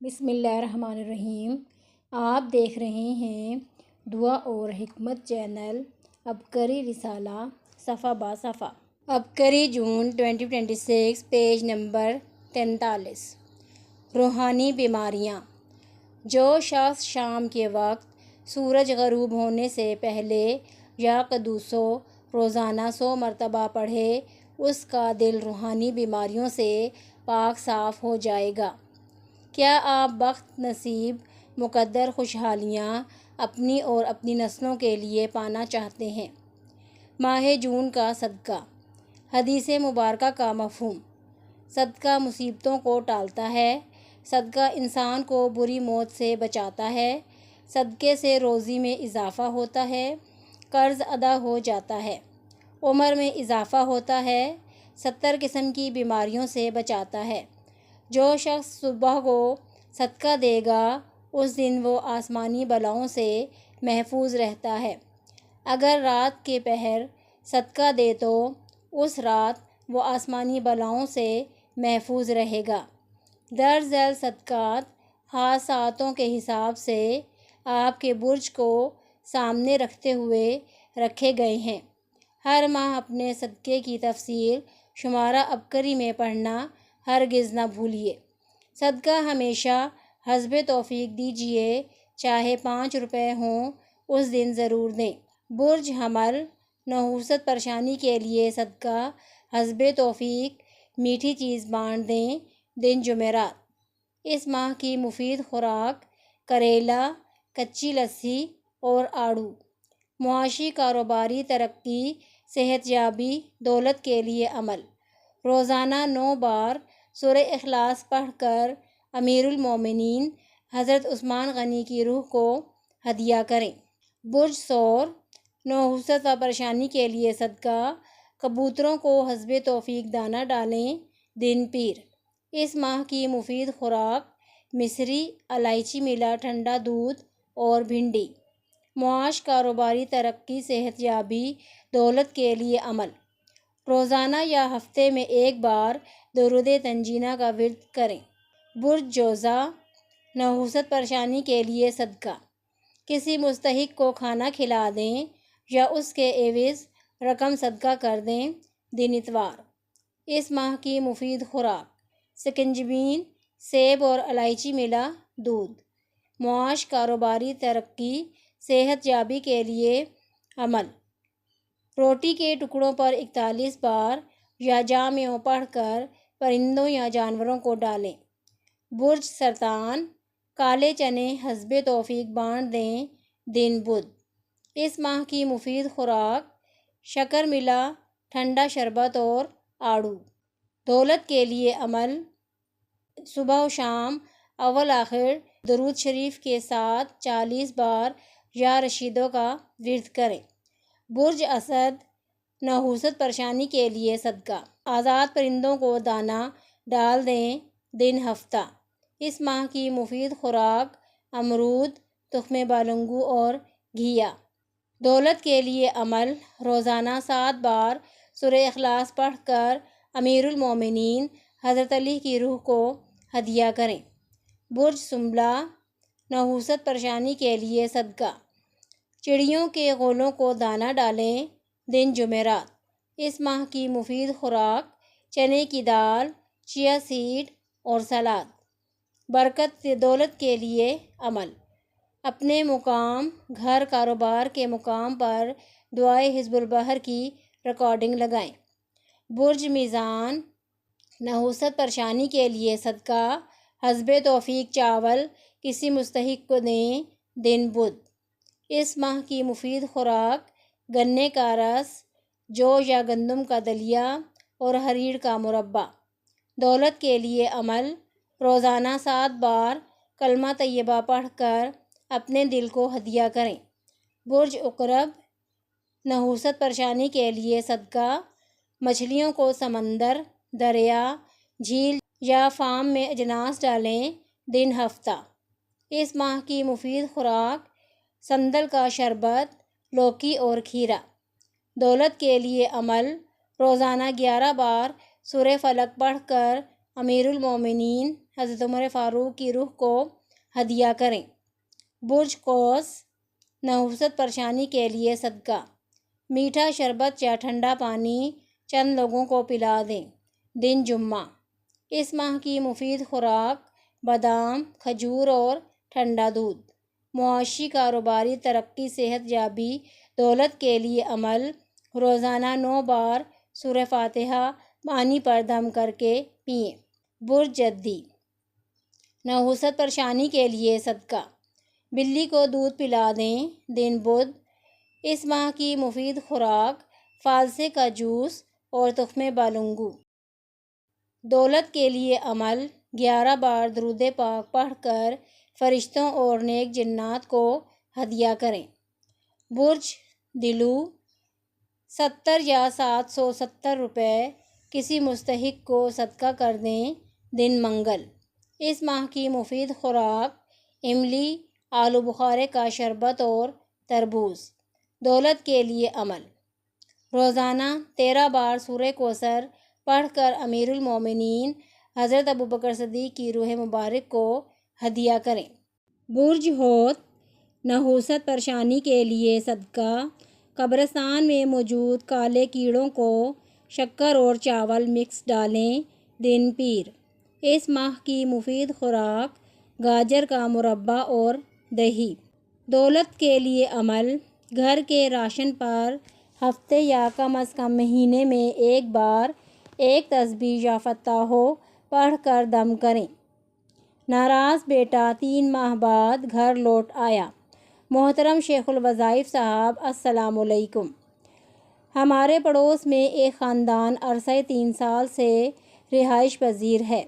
بسم اللہ الرحمن الرحیم۔ آپ دیکھ رہے ہیں دعا اور حکمت چینل، عبقری رسالہ صفحہ با صفحہ۔ عبقری جون 2026، پیج نمبر 43۔ روحانی بیماریاں۔ جو شخص شام کے وقت سورج غروب ہونے سے پہلے یا قدوسو روزانہ 100 مرتبہ پڑھے، اس کا دل روحانی بیماریوں سے پاک صاف ہو جائے گا۔ کیا آپ بخت نصیب مقدر خوشحالیاں اپنی اور اپنی نسلوں کے لیے پانا چاہتے ہیں؟ ماہ جون کا صدقہ۔ حدیث مبارکہ کا مفہوم۔ صدقہ مصیبتوں کو ٹالتا ہے۔ صدقہ انسان کو بری موت سے بچاتا ہے۔ صدقے سے روزی میں اضافہ ہوتا ہے، قرض ادا ہو جاتا ہے، عمر میں اضافہ ہوتا ہے، 70 قسم کی بیماریوں سے بچاتا ہے۔ جو شخص صبح کو صدقہ دے گا، اس دن وہ آسمانی بلاؤں سے محفوظ رہتا ہے۔ اگر رات کے پہر صدقہ دے تو اس رات وہ آسمانی بلاؤں سے محفوظ رہے گا۔ درج ذیل صدقات خاص ساعتوں کے حساب سے آپ کے برج کو سامنے رکھتے ہوئے رکھے گئے ہیں۔ ہر ماہ اپنے صدقے کی تفصیل شمارہ عبقری میں پڑھنا ہرگز نہ بھولیے۔ صدقہ ہمیشہ حسب توفیق دیجیے، چاہے 5 روپے ہوں، اس دن ضرور دیں۔ برج حمل، نحوست پریشانی کے لیے صدقہ حسب توفیق میٹھی چیز بانٹ دیں، دن جمعرات۔ اس ماہ کی مفید خوراک کریلا، کچی لسی اور آڑو۔ معاشی کاروباری ترقی، صحت یابی، دولت کے لیے عمل۔ روزانہ 9 بار سورہ اخلاص پڑھ کر امیر المومنین حضرت عثمان غنی کی روح کو ہدیہ کریں۔ برج ثور، نحوست و پریشانی کے لیے صدقہ، کبوتروں کو حسب توفیق دانہ ڈالیں، دن پیر۔ اس ماہ کی مفید خوراک مصری، الائچی ملا ٹھنڈا دودھ اور بھنڈی۔ معاش کاروباری ترقی، صحت یابی، دولت کے لیے عمل۔ روزانہ یا ہفتے میں 1 بار درود تنجینہ کا ورد کریں۔ برج جوزہ، نحوست پریشانی کے لیے صدقہ۔ کسی مستحق کو کھانا کھلا دیں یا اس کے عوض رقم صدقہ کر دیں، دن اتوار۔ اس ماہ کی مفید خوراک سکنجبین، سیب اور الائچی ملا دودھ۔ معاش کاروباری ترقی، صحت یابی کے لیے عمل۔ روٹی کے ٹکڑوں پر 41 بار یا جامعوں پڑھ کر پرندوں یا جانوروں کو ڈالیں۔ برج سرطان، کالے چنے حسب توفیق بانٹ دیں، دن بدھ۔ اس ماہ کی مفید خوراک شکر ملا ٹھنڈا شربت اور آڑو۔ دولت کے لیے عمل۔ صبح و شام اول آخر درود شریف کے ساتھ 40 بار یا رشیدوں کا ورد کریں۔ برج اسد، نحوست پریشانی کے لیے صدقہ۔ آزاد پرندوں کو دانہ ڈال دیں، دن ہفتہ۔ اس ماہ کی مفید خوراک امرود، تخم بالنگو اور گھیا۔ دولت کے لیے عمل۔ روزانہ 7 بار سورہ اخلاص پڑھ کر امیر المومنین حضرت علی کی روح کو ہدیہ کریں۔ برج سنبلہ، نحوست پریشانی کے لیے صدقہ۔ چڑیوں کے غولوں کو دانہ ڈالیں، دن جمعرات۔ اس ماہ کی مفید خوراک چنے کی دال، چیا سیڈ اور سلاد۔ برکت دولت کے لیے عمل۔ اپنے مقام، گھر، کاروبار کے مقام پر دعائے حزب البحر کی ریکارڈنگ لگائیں۔ برج میزان، نحوست پریشانی کے لیے صدقہ، حسب توفیق چاول کسی مستحق کو دیں، دن بدھ۔ اس ماہ کی مفید خوراک گنے کا رس، جو یا گندم کا دلیا اور ہریڑ کا مربہ۔ دولت کے لیے عمل۔ روزانہ 7 بار کلمہ طیبہ پڑھ کر اپنے دل کو ہدیہ کریں۔ برج عقرب، نحوست پریشانی کے لیے صدقہ۔ مچھلیوں کو سمندر، دریا، جھیل یا فارم میں اجناس ڈالیں، دن ہفتہ۔ اس ماہ کی مفید خوراک سندل کا شربت، لوکی اور کھیرا۔ دولت کے لیے عمل۔ روزانہ 11 بار سورہ فلق پڑھ کر امیر المومنین حضرت عمر فاروق کی روح کو ہدیہ کریں۔ برج قوس، نحوست پریشانی کے لیے صدقہ۔ میٹھا شربت یا ٹھنڈا پانی چند لوگوں کو پلا دیں۔ دن جمعہ، اس ماہ کی مفید خوراک بادام، کھجور اور ٹھنڈا دودھ۔ معاشی کاروباری ترقی، صحت یابی، دولت کے لیے عمل۔ روزانہ 9 بار سورہ فاتحہ پانی پر دم کر کے پئیں۔ برج جدی، نحوست پریشانی کے لیے صدقہ۔ بلی کو دودھ پلا دیں۔ دن بدھ، اس ماہ کی مفید خوراک فالسے کا جوس اور تخم بالونگو۔ دولت کے لیے عمل۔ 11 بار درود پاک پڑھ کر فرشتوں اور نیک جنات کو ہدیہ کریں۔ برج دلو، 70 یا 770 روپے کسی مستحق کو صدقہ کر دیں۔ دن منگل، اس ماہ کی مفید خوراک املی، آلو بخارے کا شربت اور تربوز۔ دولت کے لیے عمل۔ روزانہ 13 بار سورہ کوثر پڑھ کر امیر المومنین حضرت ابوبکر صدیق کی روح مبارک کو ہدیہ کریں۔ برج حوت، نحوست پریشانی کے لیے صدقہ۔ قبرستان میں موجود کالے کیڑوں کو شکر اور چاول مکس ڈالیں۔ دن پیر، اس ماہ کی مفید خوراک گاجر کا مربع اور دہی۔ دولت کے لیے عمل۔ گھر کے راشن پر ہفتے یا کم از کم مہینے میں 1 بار ایک تسبیح یا فتح پڑھ کر دم کریں۔ ناراض بیٹا 3 ماہ بعد گھر لوٹ آیا۔ محترم شیخ الوظائف صاحب، السلام علیکم۔ ہمارے پڑوس میں ایک خاندان عرصہ 3 سال سے رہائش پذیر ہے۔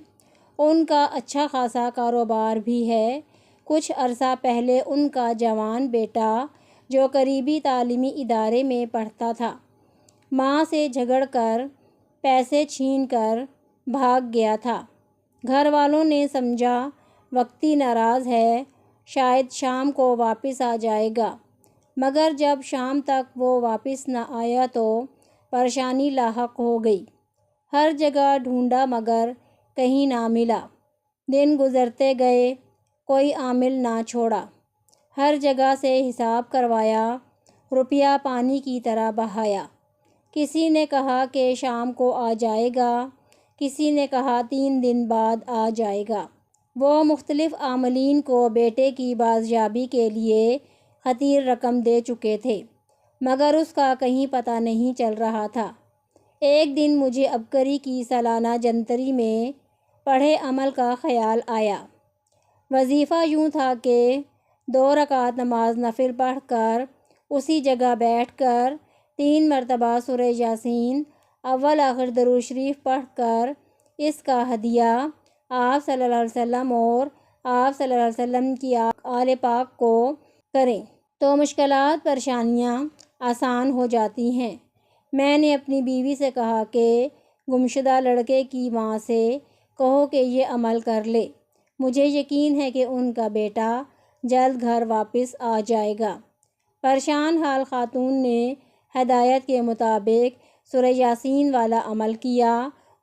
ان کا اچھا خاصا کاروبار بھی ہے۔ کچھ عرصہ پہلے ان کا جوان بیٹا جو قریبی تعلیمی ادارے میں پڑھتا تھا، ماں سے جھگڑ کر پیسے چھین کر بھاگ گیا تھا۔ گھر والوں نے سمجھا وقتی ناراض ہے، شاید شام کو واپس آ جائے گا، مگر جب شام تک وہ واپس نہ آیا تو پریشانی لاحق ہو گئی۔ ہر جگہ ڈھونڈا مگر کہیں نہ ملا۔ دن گزرتے گئے، کوئی عامل نہ چھوڑا۔ ہر جگہ سے حساب کروایا، روپیہ پانی کی طرح بہایا۔ کسی نے کہا کہ شام کو آ جائے گا، کسی نے کہا 3 دن بعد آ جائے گا۔ وہ مختلف عاملین کو بیٹے کی بازیابی کے لیے خطیر رقم دے چکے تھے، مگر اس کا کہیں پتہ نہیں چل رہا تھا۔ ایک دن مجھے عبقری کی سالانہ جنتری میں پڑھے عمل کا خیال آیا۔ وظیفہ یوں تھا کہ 2 رکعت نماز نفل پڑھ کر اسی جگہ بیٹھ کر 3 مرتبہ سورہ یاسین اول آخر درود شریف پڑھ کر اس کا ہدیہ آپ صلی اللہ علیہ وسلم اور آپ صلی اللہ علیہ وسلم کی آل پاک کو کریں تو مشکلات پریشانیاں آسان ہو جاتی ہیں۔ میں نے اپنی بیوی سے کہا کہ گمشدہ لڑکے کی ماں سے کہو کہ یہ عمل کر لے، مجھے یقین ہے کہ ان کا بیٹا جلد گھر واپس آ جائے گا۔ پریشان حال خاتون نے ہدایت کے مطابق سورہ یاسین والا عمل کیا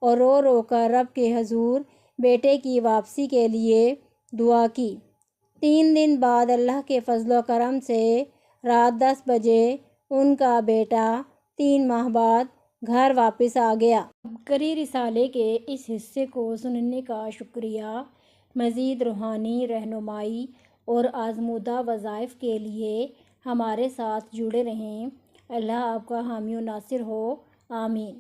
اور رو رو کر رب کے حضور بیٹے کی واپسی کے لیے دعا کی۔ 3 دن بعد اللہ کے فضل و کرم سے رات 10 بجے ان کا بیٹا 3 ماہ بعد گھر واپس آ گیا۔ عبقری رسالے کے اس حصے کو سننے کا شکریہ۔ مزید روحانی رہنمائی اور آزمودہ وظائف کے لیے ہمارے ساتھ جڑے رہیں۔ اللہ آپ کا حامی و ناصر ہو، آمین۔